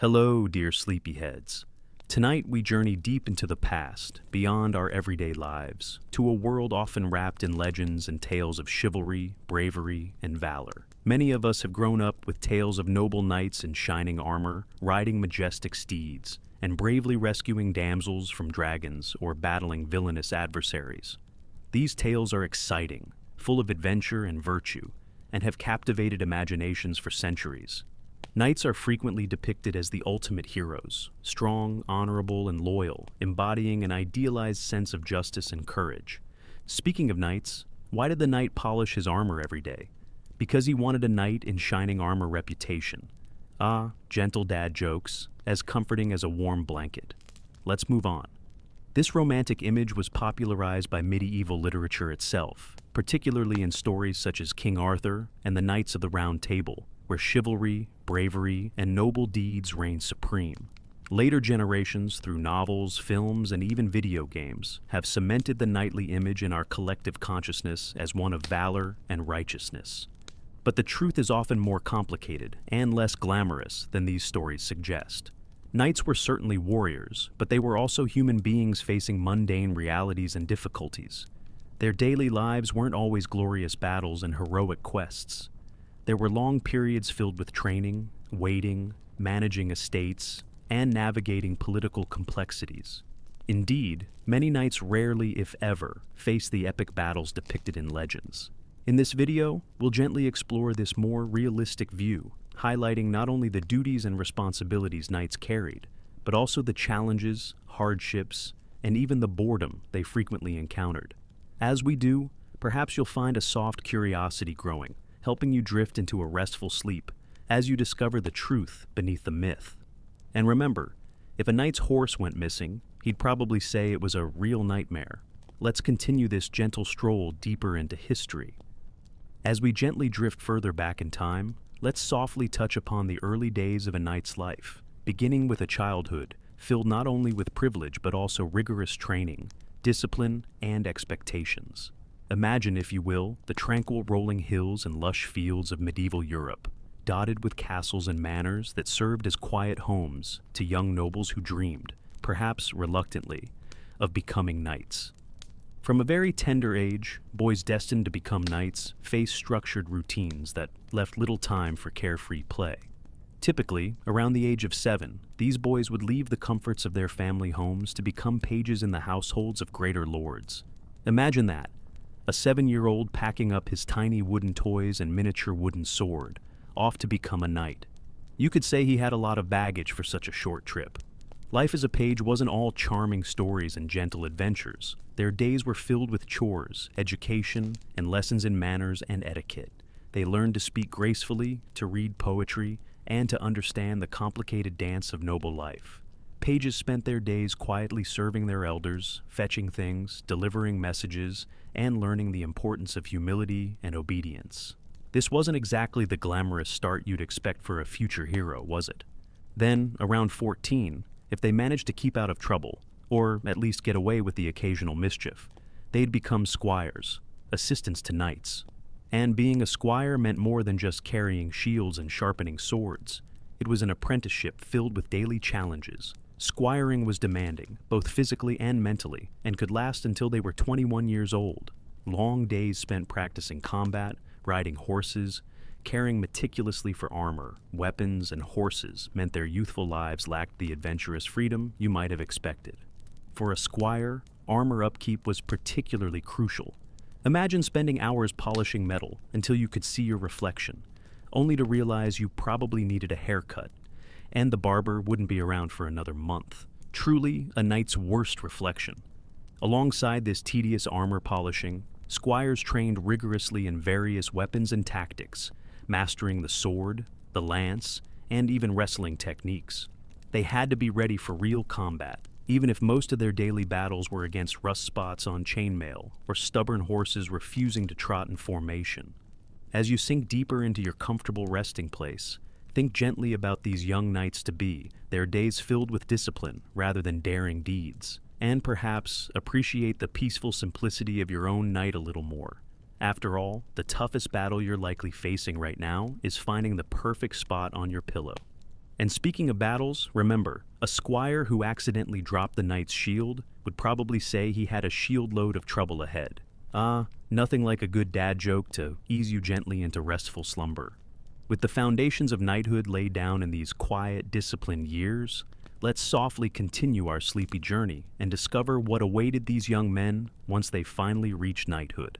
Hello, dear sleepyheads. Tonight we journey deep into the past, beyond our everyday lives, to a world often wrapped in legends and tales of chivalry, bravery, and valor. Many of us have grown up with tales of noble knights in shining armor, riding majestic steeds, and bravely rescuing damsels from dragons or battling villainous adversaries. These tales are exciting, full of adventure and virtue, and have captivated imaginations for centuries. Knights are frequently depicted as the ultimate heroes, strong, honorable, and loyal, embodying an idealized sense of justice and courage. Speaking of knights, why did the knight polish his armor every day? Because he wanted a knight in shining armor reputation. Ah, gentle dad jokes, as comforting as a warm blanket. Let's move on. This romantic image was popularized by medieval literature itself, particularly in stories such as King Arthur and the Knights of the Round Table, where chivalry, bravery, and noble deeds reigned supreme. Later generations, through novels, films, and even video games, have cemented the knightly image in our collective consciousness as one of valor and righteousness. But the truth is often more complicated and less glamorous than these stories suggest. Knights were certainly warriors, but they were also human beings facing mundane realities and difficulties. Their daily lives weren't always glorious battles and heroic quests. There were long periods filled with training, waiting, managing estates, and navigating political complexities. Indeed, many knights rarely, if ever, faced the epic battles depicted in legends. In this video, we'll gently explore this more realistic view, highlighting not only the duties and responsibilities knights carried, but also the challenges, hardships, and even the boredom they frequently encountered. As we do, perhaps you'll find a soft curiosity growing, helping you drift into a restful sleep as you discover the truth beneath the myth. And remember, if a knight's horse went missing, he'd probably say it was a real nightmare. Let's continue this gentle stroll deeper into history. As we gently drift further back in time, let's softly touch upon the early days of a knight's life, beginning with a childhood filled not only with privilege but also rigorous training, discipline, and expectations. Imagine, if you will, the tranquil rolling hills and lush fields of medieval Europe, dotted with castles and manors that served as quiet homes to young nobles who dreamed, perhaps reluctantly, of becoming knights. From a very tender age, boys destined to become knights faced structured routines that left little time for carefree play. Typically, around the age of 7, these boys would leave the comforts of their family homes to become pages in the households of greater lords. Imagine that. A 7-year-old packing up his tiny wooden toys and miniature wooden sword, off to become a knight. You could say he had a lot of baggage for such a short trip. Life as a page wasn't all charming stories and gentle adventures. Their days were filled with chores, education, and lessons in manners and etiquette. They learned to speak gracefully, to read poetry, and to understand the complicated dance of noble life. Pages spent their days quietly serving their elders, fetching things, delivering messages, and learning the importance of humility and obedience. This wasn't exactly the glamorous start you'd expect for a future hero, was it? Then, around 14, if they managed to keep out of trouble, or at least get away with the occasional mischief, they'd become squires, assistants to knights. And being a squire meant more than just carrying shields and sharpening swords. It was an apprenticeship filled with daily challenges. Squiring was demanding, both physically and mentally, and could last until they were 21 years old. Long days spent practicing combat, riding horses, caring meticulously for armor, weapons, and horses meant their youthful lives lacked the adventurous freedom you might have expected. For a squire, armor upkeep was particularly crucial. Imagine spending hours polishing metal until you could see your reflection, only to realize you probably needed a haircut, and the barber wouldn't be around for another month. Truly a knight's worst reflection. Alongside this tedious armor polishing, squires trained rigorously in various weapons and tactics, mastering the sword, the lance, and even wrestling techniques. They had to be ready for real combat, even if most of their daily battles were against rust spots on chainmail or stubborn horses refusing to trot in formation. As you sink deeper into your comfortable resting place, think gently about these young knights-to-be, their days filled with discipline rather than daring deeds, and perhaps appreciate the peaceful simplicity of your own night a little more. After all, the toughest battle you're likely facing right now is finding the perfect spot on your pillow. And speaking of battles, remember, a squire who accidentally dropped the knight's shield would probably say he had a shield load of trouble ahead. Nothing like a good dad joke to ease you gently into restful slumber. With the foundations of knighthood laid down in these quiet, disciplined years, let's softly continue our sleepy journey and discover what awaited these young men once they finally reached knighthood.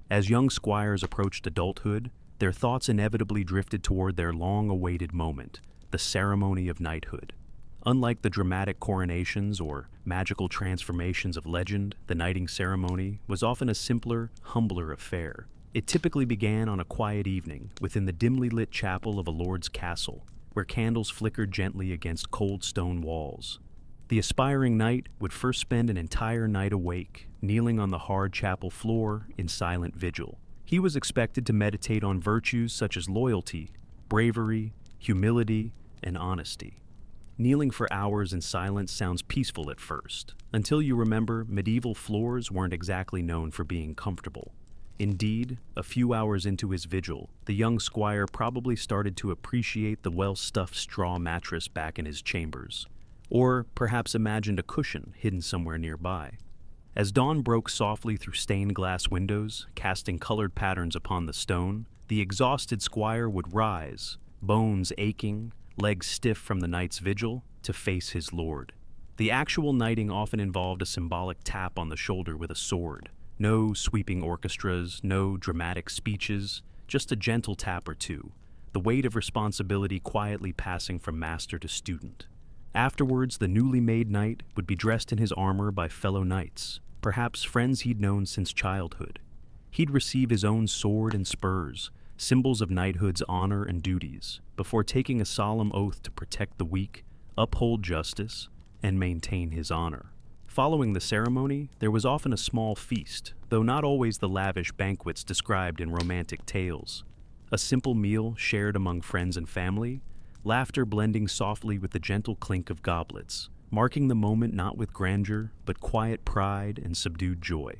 As young squires approached adulthood, their thoughts inevitably drifted toward their long-awaited moment, the ceremony of knighthood. Unlike the dramatic coronations or magical transformations of legend, the knighting ceremony was often a simpler, humbler affair. It typically began on a quiet evening within the dimly lit chapel of a lord's castle, where candles flickered gently against cold stone walls. The aspiring knight would first spend an entire night awake, kneeling on the hard chapel floor in silent vigil. He was expected to meditate on virtues such as loyalty, bravery, humility, and honesty. Kneeling for hours in silence sounds peaceful at first, until you remember medieval floors weren't exactly known for being comfortable. Indeed, a few hours into his vigil, the young squire probably started to appreciate the well-stuffed straw mattress back in his chambers, or perhaps imagined a cushion hidden somewhere nearby. As dawn broke softly through stained glass windows, casting colored patterns upon the stone, the exhausted squire would rise, bones aching, legs stiff from the night's vigil, to face his lord. The actual knighting often involved a symbolic tap on the shoulder with a sword. No sweeping orchestras, no dramatic speeches, just a gentle tap or two, the weight of responsibility quietly passing from master to student. Afterwards, the newly made knight would be dressed in his armor by fellow knights, perhaps friends he'd known since childhood. He'd receive his own sword and spurs, symbols of knighthood's honor and duties, before taking a solemn oath to protect the weak, uphold justice, and maintain his honor. Following the ceremony, there was often a small feast, though not always the lavish banquets described in romantic tales. A simple meal shared among friends and family, laughter blending softly with the gentle clink of goblets, marking the moment not with grandeur, but quiet pride and subdued joy.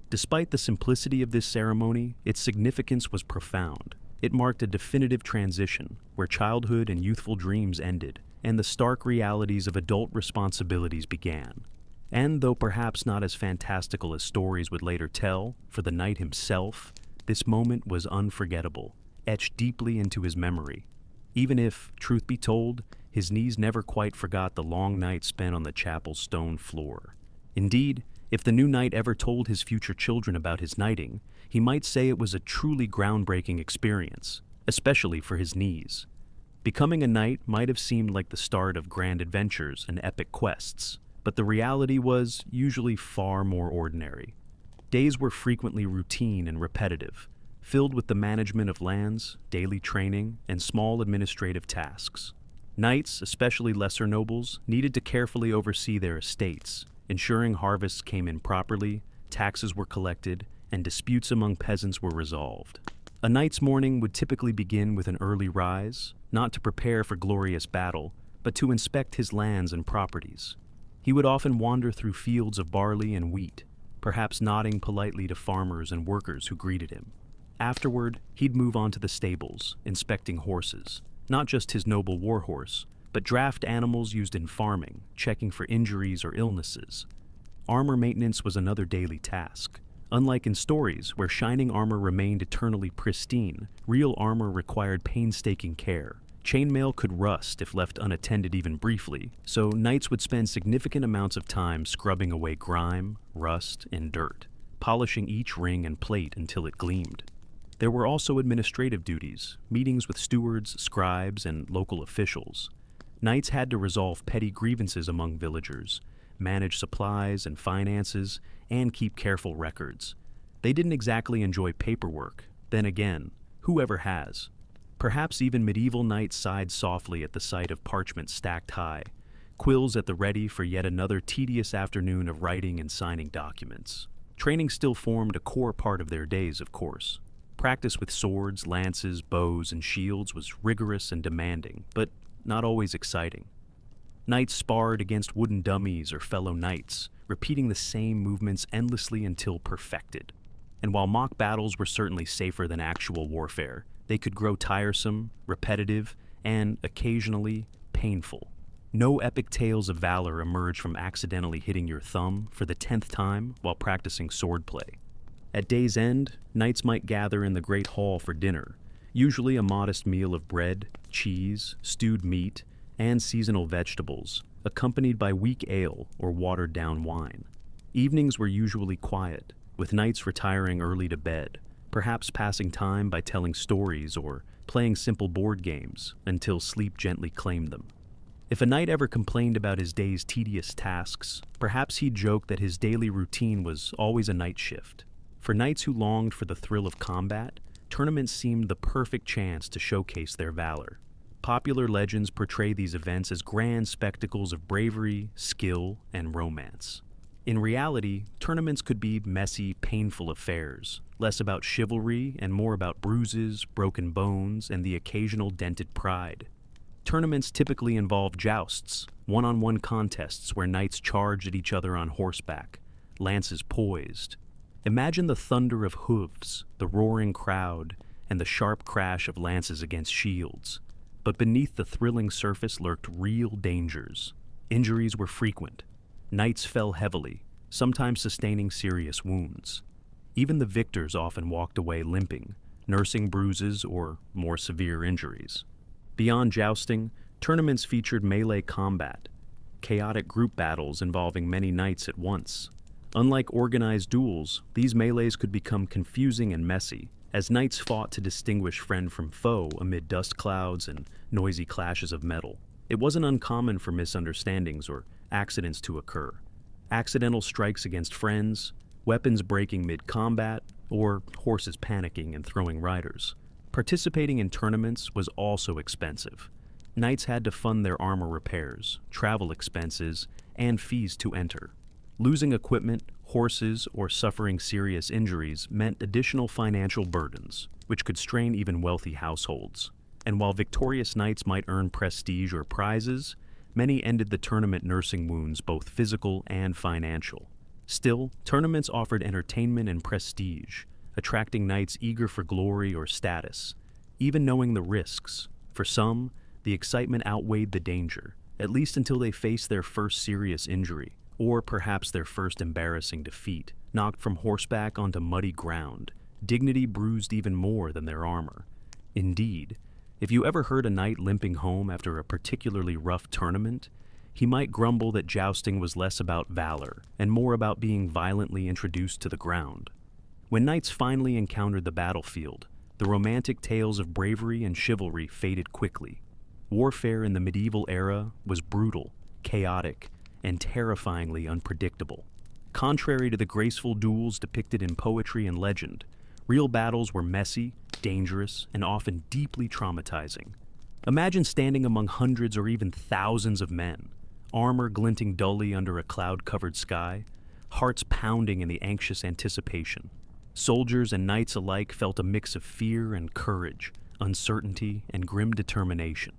Despite the simplicity of this ceremony, its significance was profound. It marked a definitive transition, where childhood and youthful dreams ended, and the stark realities of adult responsibilities began. And though perhaps not as fantastical as stories would later tell, for the knight himself, this moment was unforgettable, etched deeply into his memory. Even if, truth be told, his knees never quite forgot the long night spent on the chapel's stone floor. Indeed, if the new knight ever told his future children about his knighting, he might say it was a truly groundbreaking experience, especially for his knees. Becoming a knight might have seemed like the start of grand adventures and epic quests, but the reality was usually far more ordinary. Days were frequently routine and repetitive, filled with the management of lands, daily training, and small administrative tasks. Knights, especially lesser nobles, needed to carefully oversee their estates, ensuring harvests came in properly, taxes were collected, and disputes among peasants were resolved. A knight's morning would typically begin with an early rise, not to prepare for glorious battle, but to inspect his lands and properties. He would often wander through fields of barley and wheat, perhaps nodding politely to farmers and workers who greeted him. Afterward, he'd move on to the stables, inspecting horses, not just his noble warhorse, but draft animals used in farming, checking for injuries or illnesses. Armor maintenance was another daily task. Unlike in stories, where shining armor remained eternally pristine, real armor required painstaking care. Chainmail could rust if left unattended even briefly, so knights would spend significant amounts of time scrubbing away grime, rust, and dirt, polishing each ring and plate until it gleamed. There were also administrative duties, meetings with stewards, scribes, and local officials. Knights had to resolve petty grievances among villagers, manage supplies and finances, and keep careful records. They didn't exactly enjoy paperwork. Then again, whoever has? Perhaps even medieval knights sighed softly at the sight of parchment stacked high, quills at the ready for yet another tedious afternoon of writing and signing documents. Training still formed a core part of their days, of course. Practice with swords, lances, bows, and shields was rigorous and demanding, but not always exciting. Knights sparred against wooden dummies or fellow knights, repeating the same movements endlessly until perfected. And while mock battles were certainly safer than actual warfare, they could grow tiresome, repetitive, and, occasionally, painful. No epic tales of valor emerge from accidentally hitting your thumb for the 10th time while practicing swordplay. At day's end, knights might gather in the great hall for dinner, usually a modest meal of bread, cheese, stewed meat, and seasonal vegetables, accompanied by weak ale or watered-down wine. Evenings were usually quiet, with knights retiring early to bed, perhaps passing time by telling stories or playing simple board games until sleep gently claimed them. If a knight ever complained about his day's tedious tasks, perhaps he'd joke that his daily routine was always a night shift. For knights who longed for the thrill of combat, tournaments seemed the perfect chance to showcase their valor. Popular legends portray these events as grand spectacles of bravery, skill, and romance. In reality, tournaments could be messy, painful affairs, less about chivalry and more about bruises, broken bones, and the occasional dented pride. Tournaments typically involve jousts, one-on-one contests where knights charged at each other on horseback, lances poised. Imagine the thunder of hooves, the roaring crowd, and the sharp crash of lances against shields. But beneath the thrilling surface lurked real dangers. Injuries were frequent. Knights fell heavily, sometimes sustaining serious wounds. Even the victors often walked away limping, nursing bruises or more severe injuries. Beyond jousting, tournaments featured melee combat, chaotic group battles involving many knights at once. Unlike organized duels, these melees could become confusing and messy, as knights fought to distinguish friend from foe amid dust clouds and noisy clashes of metal. It wasn't uncommon for misunderstandings or accidents to occur. Accidental strikes against friends, weapons breaking mid-combat, or horses panicking and throwing riders. Participating in tournaments was also expensive. Knights had to fund their armor repairs, travel expenses, and fees to enter. Losing equipment, horses, or suffering serious injuries meant additional financial burdens, which could strain even wealthy households. And while victorious knights might earn prestige or prizes, many ended the tournament nursing wounds, both physical and financial. Still, tournaments offered entertainment and prestige, attracting knights eager for glory or status. Even knowing the risks, for some, the excitement outweighed the danger, at least until they faced their first serious injury, or perhaps their first embarrassing defeat. Knocked from horseback onto muddy ground, dignity bruised even more than their armor. Indeed, if you ever heard a knight limping home after a particularly rough tournament, he might grumble that jousting was less about valor and more about being violently introduced to the ground. When knights finally encountered the battlefield, the romantic tales of bravery and chivalry faded quickly. Warfare in the medieval era was brutal, chaotic, and terrifyingly unpredictable. Contrary to the graceful duels depicted in poetry and legend, real battles were messy, dangerous, and often deeply traumatizing. Imagine standing among hundreds or even thousands of men, armor glinting dully under a cloud-covered sky, hearts pounding in the anxious anticipation. Soldiers and knights alike felt a mix of fear and courage, uncertainty and grim determination.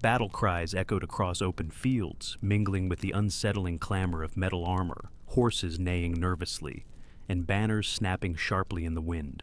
Battle cries echoed across open fields, mingling with the unsettling clamor of metal armor, horses neighing nervously, and banners snapping sharply in the wind.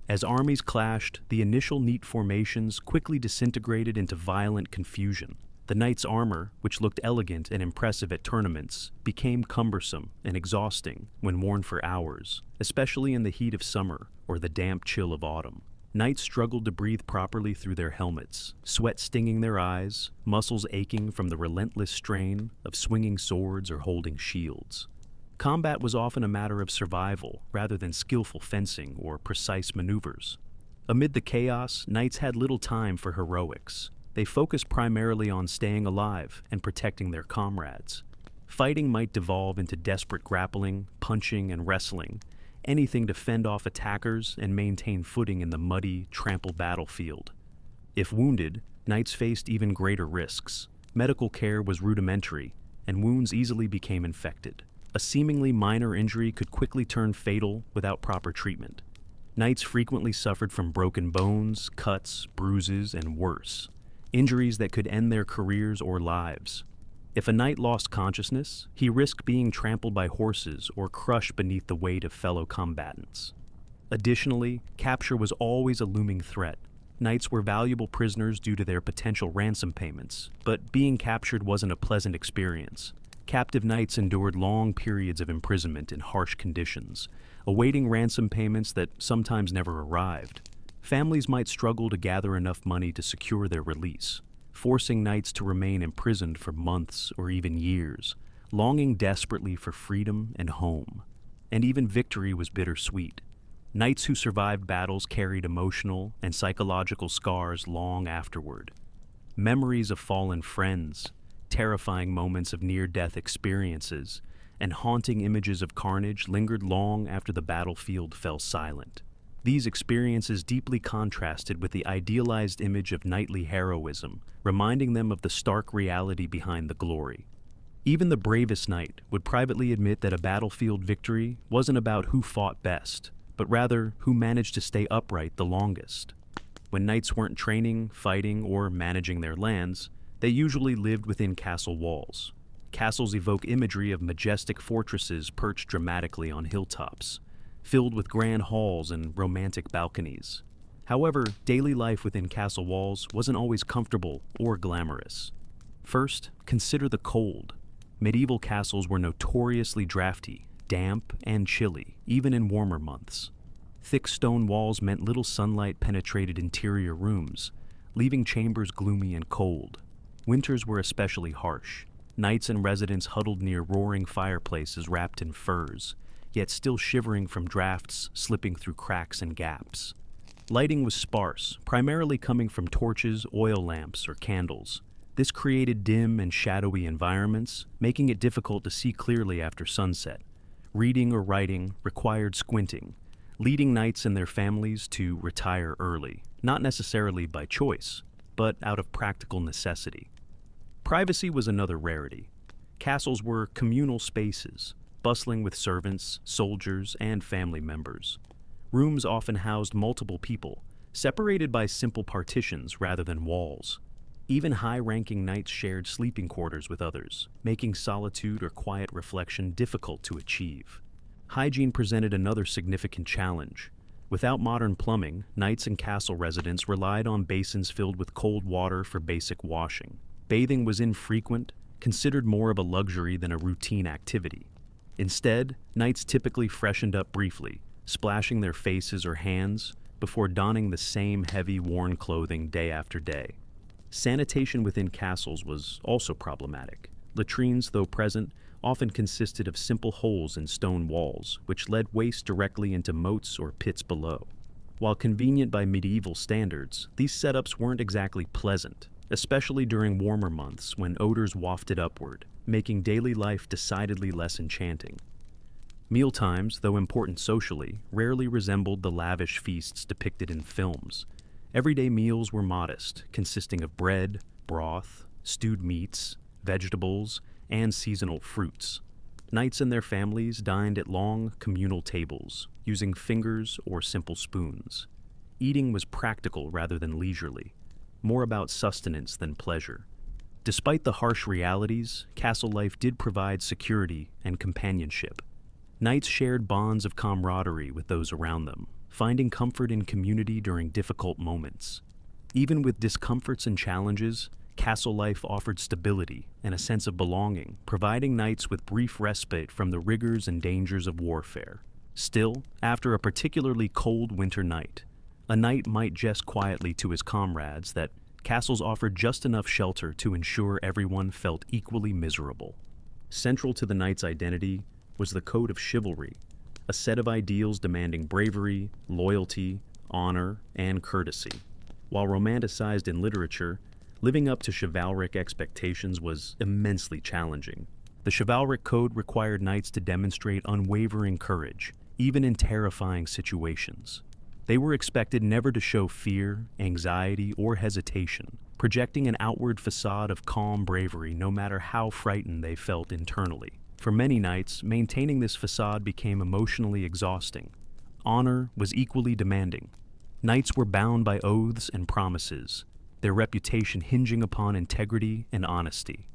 As armies clashed, the initial neat formations quickly disintegrated into violent confusion. The knight's armor, which looked elegant and impressive at tournaments, became cumbersome and exhausting when worn for hours, especially in the heat of summer or the damp chill of autumn. Knights struggled to breathe properly through their helmets, sweat stinging their eyes, muscles aching from the relentless strain of swinging swords or holding shields. Combat was often a matter of survival rather than skillful fencing or precise maneuvers. Amid the chaos, knights had little time for heroics. They focused primarily on staying alive and protecting their comrades. Fighting might devolve into desperate grappling, punching, and wrestling, anything to fend off attackers and maintain footing in the muddy, trampled battlefield. If wounded, knights faced even greater risks. Medical care was rudimentary, and wounds easily became infected. A seemingly minor injury could quickly turn fatal without proper treatment. Knights frequently suffered from broken bones, cuts, bruises, and worse, injuries that could end their careers or lives. If a knight lost consciousness, he risked being trampled by horses or crushed beneath the weight of fellow combatants. Additionally, capture was always a looming threat. Knights were valuable prisoners due to their potential ransom payments, but being captured wasn't a pleasant experience. Captive knights endured long periods of imprisonment in harsh conditions, awaiting ransom payments that sometimes never arrived. Families might struggle to gather enough money to secure their release, forcing knights to remain imprisoned for months or even years, longing desperately for freedom and home. And even victory was bittersweet. Knights who survived battles carried emotional and psychological scars long afterward. Memories of fallen friends, terrifying moments of near-death experiences, and haunting images of carnage lingered long after the battlefield fell silent. These experiences deeply contrasted with the idealized image of knightly heroism, reminding them of the stark reality behind the glory. Even the bravest knight would privately admit that a battlefield victory wasn't about who fought best, but rather who managed to stay upright the longest. When knights weren't training, fighting, or managing their lands, they usually lived within castle walls. Castles evoke imagery of majestic fortresses perched dramatically on hilltops, filled with grand halls and romantic balconies. However, daily life within castle walls wasn't always comfortable or glamorous. First, consider the cold. Medieval castles were notoriously drafty, damp, and chilly, even in warmer months. Thick stone walls meant little sunlight penetrated interior rooms, leaving chambers gloomy and cold. Winters were especially harsh. Knights and residents huddled near roaring fireplaces wrapped in furs, yet still shivering from drafts slipping through cracks and gaps. Lighting was sparse, primarily coming from torches, oil lamps, or candles. This created dim and shadowy environments, making it difficult to see clearly after sunset. Reading or writing required squinting, leading knights and their families to retire early, not necessarily by choice, but out of practical necessity. Privacy was another rarity. Castles were communal spaces, bustling with servants, soldiers, and family members. Rooms often housed multiple people, separated by simple partitions rather than walls. Even high-ranking knights shared sleeping quarters with others, making solitude or quiet reflection difficult to achieve. Hygiene presented another significant challenge. Without modern plumbing, knights and castle residents relied on basins filled with cold water for basic washing. Bathing was infrequent, considered more of a luxury than a routine activity. Instead, knights typically freshened up briefly, splashing their faces or hands before donning the same heavy, worn clothing day after day. Sanitation within castles was also problematic. Latrines, though present, often consisted of simple holes in stone walls, which led waste directly into moats or pits below. While convenient by medieval standards, these setups weren't exactly pleasant, especially during warmer months when odors wafted upward, making daily life decidedly less enchanting. Mealtimes, though important socially, rarely resembled the lavish feasts depicted in films. Everyday meals were modest, consisting of bread, broth, stewed meats, vegetables, and seasonal fruits. Knights and their families dined at long, communal tables, using fingers or simple spoons. Eating was practical rather than leisurely, more about sustenance than pleasure. Despite the harsh realities, castle life did provide security and companionship. Knights shared bonds of camaraderie with those around them, finding comfort in community during difficult moments. Even with discomforts and challenges, castle life offered stability and a sense of belonging, providing knights with brief respite from the rigors and dangers of warfare. Still, after a particularly cold winter night, a knight might jest quietly to his comrades that castles offered just enough shelter to ensure everyone felt equally miserable. Central to the knight's identity was the code of chivalry, a set of ideals demanding bravery, loyalty, honor, and courtesy. While romanticized in literature, living up to chivalric expectations was immensely challenging. The chivalric code required knights to demonstrate unwavering courage, even in terrifying situations. They were expected never to show fear, anxiety, or hesitation, projecting an outward facade of calm bravery no matter how frightened they felt internally. For many knights, maintaining this facade became emotionally exhausting. Honor was equally demanding. Knights were bound by oaths and promises, their reputation hinging upon integrity and honesty.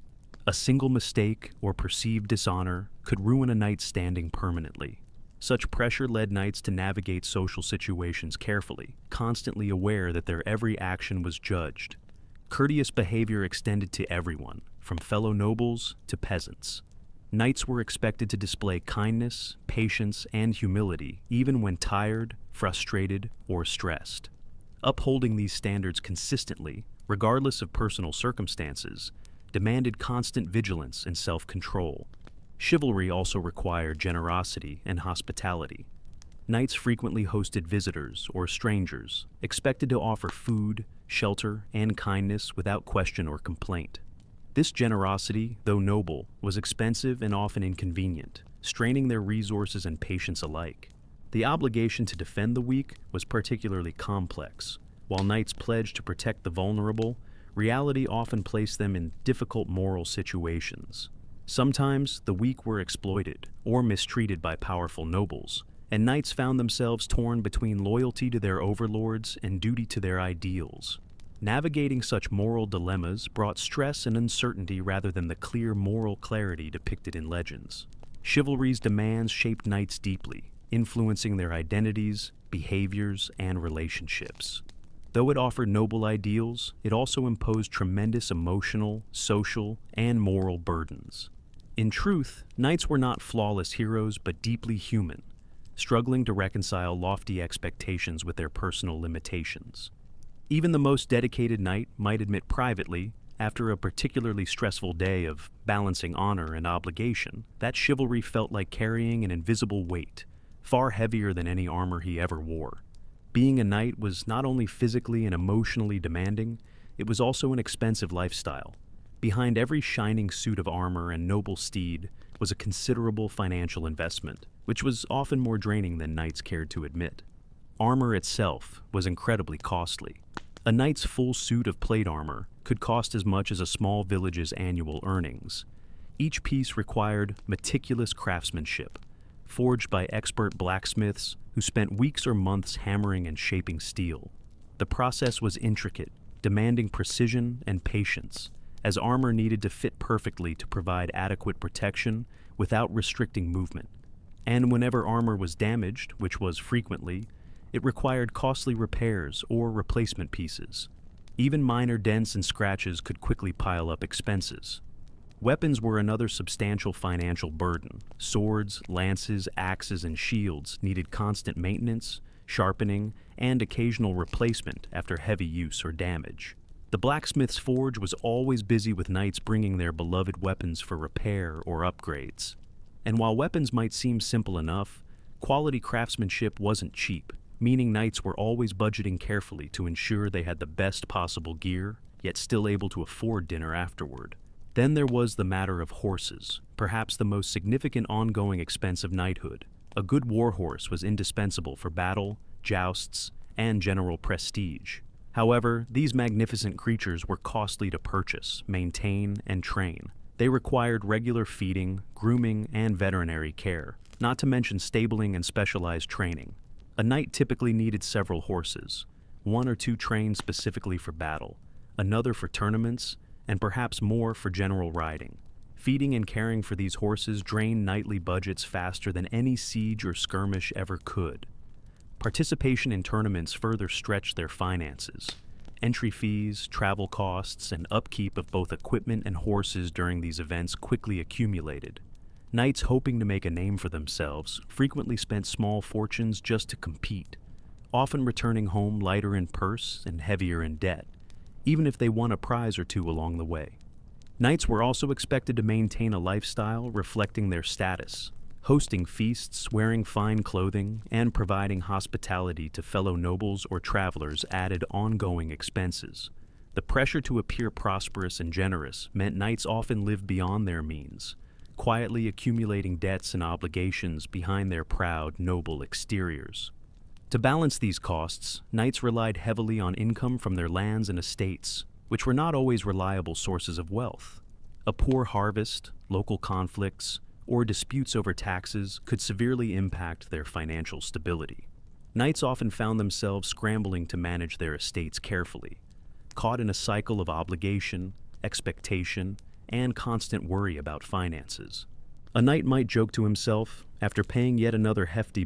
A single mistake or perceived dishonor could ruin a knight's standing permanently. Such pressure led knights to navigate social situations carefully, constantly aware that their every action was judged. Courteous behavior extended to everyone, from fellow nobles to peasants. Knights were expected to display kindness, patience, and humility even when tired, frustrated, or stressed. Upholding these standards consistently, regardless of personal circumstances, demanded constant vigilance and self-control. Chivalry also required generosity and hospitality. Knights frequently hosted visitors or strangers, expected to offer food, shelter, and kindness without question or complaint. This generosity, though noble, was expensive and often inconvenient, straining their resources and patience alike. The obligation to defend the weak was particularly complex. While knights pledged to protect the vulnerable, reality often placed them in difficult moral situations. Sometimes the weak were exploited or mistreated by powerful nobles, and knights found themselves torn between loyalty to their overlords and duty to their ideals. Navigating such moral dilemmas brought stress and uncertainty rather than the clear moral clarity depicted in legends. Chivalry's demands shaped knights deeply, influencing their identities, behaviors, and relationships. Though it offered noble ideals, it also imposed tremendous emotional, social, and moral burdens. In truth, knights were not flawless heroes but deeply human, struggling to reconcile lofty expectations with their personal limitations. Even the most dedicated knight might admit privately, after a particularly stressful day of balancing honor and obligation, that chivalry felt like carrying an invisible weight, far heavier than any armor he ever wore. Being a knight was not only physically and emotionally demanding, it was also an expensive lifestyle. Behind every shining suit of armor and noble steed was a considerable financial investment, which was often more draining than knights cared to admit. Armor itself was incredibly costly. A knight's full suit of plate armor could cost as much as a small village's annual earnings. Each piece required meticulous craftsmanship, forged by expert blacksmiths who spent weeks or months hammering and shaping steel. The process was intricate, demanding precision and patience, as armor needed to fit perfectly to provide adequate protection without restricting movement. And whenever armor was damaged, which was frequently, it required costly repairs or replacement pieces. Even minor dents and scratches could quickly pile up expenses. Weapons were another substantial financial burden. Swords, lances, axes, and shields needed constant maintenance, sharpening, and occasional replacement after heavy use or damage. The blacksmith's forge was always busy with knights bringing their beloved weapons for repair or upgrades. And while weapons might seem simple enough, quality craftsmanship wasn't cheap, meaning knights were always budgeting carefully to ensure they had the best possible gear, yet still able to afford dinner afterward. Then there was the matter of horses, perhaps the most significant ongoing expense of knighthood. A good war horse was indispensable for battle, jousts, and general prestige. However, these magnificent creatures were costly to purchase, maintain, and train. They required regular feeding, grooming, and veterinary care, not to mention stabling and specialized training. A knight typically needed several horses, one or two trained specifically for battle, another for tournaments, and perhaps more for general riding. Feeding and caring for these horses drained knightly budgets faster than any siege or skirmish ever could. Participation in tournaments further stretched their finances. Entry fees, travel costs, and upkeep of both equipment and horses during these events quickly accumulated. Knights hoping to make a name for themselves frequently spent small fortunes just to compete, often returning home lighter in purse and heavier in debt, even if they won a prize or two along the way. Knights were also expected to maintain a lifestyle reflecting their status, hosting feasts, wearing fine clothing, and providing hospitality to fellow nobles or travelers added ongoing expenses. The pressure to appear prosperous and generous meant knights often lived beyond their means, quietly accumulating debts and obligations behind their proud, noble exteriors. To balance these costs, knights relied heavily on income from their lands and estates, which were not always reliable sources of wealth. A poor harvest, local conflicts, or disputes over taxes could severely impact their financial stability. Knights often found themselves scrambling to manage their estates carefully, caught in a cycle of obligation, expectation, and constant worry about finances. A knight might joke to himself, after paying yet another hefty